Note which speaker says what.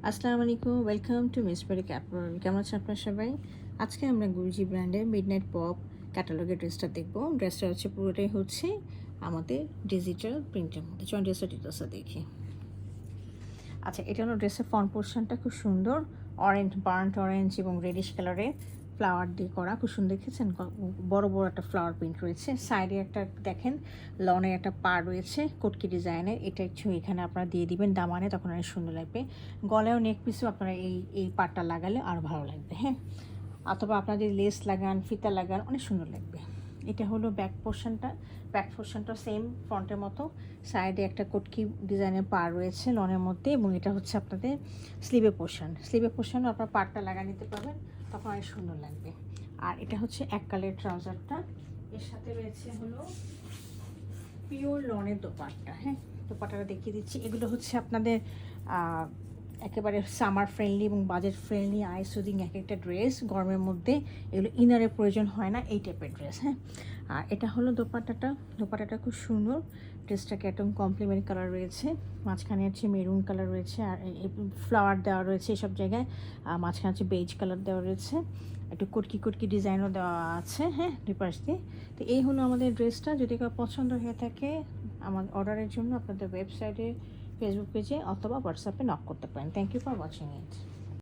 Speaker 1: আসসালামু আলাইকুম, welcome to miss peri ক্যাপল। কেমন আছেন আপনার সবাই? আজকে আমরা গুলজি ব্র্যান্ডের মিডনাইট পপ ক্যাটালগের ড্রেসটা দেখবো। ড্রেসটা হচ্ছে পুরোটাই হচ্ছে আমাদের ডিজিটাল প্রিন্টের মধ্যে। চলুন ডিটেলসটা দেখি। আচ্ছা, এটা হলো ড্রেসের ফ্রন্ট পোর্শনটা খুব সুন্দর, বার্ন্ট অরেঞ্জ এবং রেডিশ কালারের ফ্লাওয়ার দিয়ে করা, খুব সুন্দর। দেখেছেন বড় বড় একটা ফ্লাওয়ার প্রিন্ট রয়েছে। সাইডে একটা দেখেন লনের একটা পা রয়েছে কটকি ডিজাইনের। এটা একটু এখানে আপনারা দিয়ে দিবেন দামানে, তখন অনেক সুন্দর লাগবে। গলায়ও নেক পিসেও আপনারা এই পাটটা লাগালে আরও ভালো লাগবে। হ্যাঁ, অথবা আপনারা যদি লেস লাগান, ফিতা লাগান, অনেক সুন্দর লাগবে। এটা হলো ব্যাক পোর্শনটা সেম ফ্রন্টের মতো। সাইডে একটা কটকি ডিজাইনের পা রয়েছে লনের মধ্যে, এবং এটা হচ্ছে আপনাদের স্লিভের পোর্শনও আপনার পাটটা লাগা নিতে পারবেন, তখন অনেক সুন্দর লাগবে। আর এটা হচ্ছে এক কালারের ট্রাউজারটা, এর সাথে রয়েছে হলো পিওর লনের দোপাট্টা। হ্যাঁ, দোপাট্টাটা দেখিয়ে দিচ্ছি। এগুলো হচ্ছে আপনাদের একেবারে সামার ফ্রেন্ডলি এবং বাজেট ফ্রেন্ডলি, আই সুদিং এক একটা ড্রেস। গরমের মধ্যে এগুলো ইনারের প্রয়োজন হয় না, এই টাইপের ড্রেস। হ্যাঁ, আর এটা হলো দোপাট্টাটা খুব সুন্দর। ড্রেসটাকে একদম কমপ্লিমেন্ট কালার রয়েছে, মাঝখানে হচ্ছে মেরুন কালার রয়েছে, আর ফ্লাওয়ার দেওয়া রয়েছে এসব জায়গায়। মাঝখানে হচ্ছে বেজ কালার দেওয়া রয়েছে, একটু কটকি ডিজাইনও দেওয়া আছে। হ্যাঁ, দুপাশ দিয়ে। তো এই হলো আমাদের ড্রেসটা। যদি কেউ পছন্দ হয়ে থাকে, আমার অর্ডারের জন্য আপনাদের ওয়েবসাইটে, ফেসবুক পেজে অথবা হোয়াটসঅ্যাপে নক করতে পারেন। Thank you for watching it.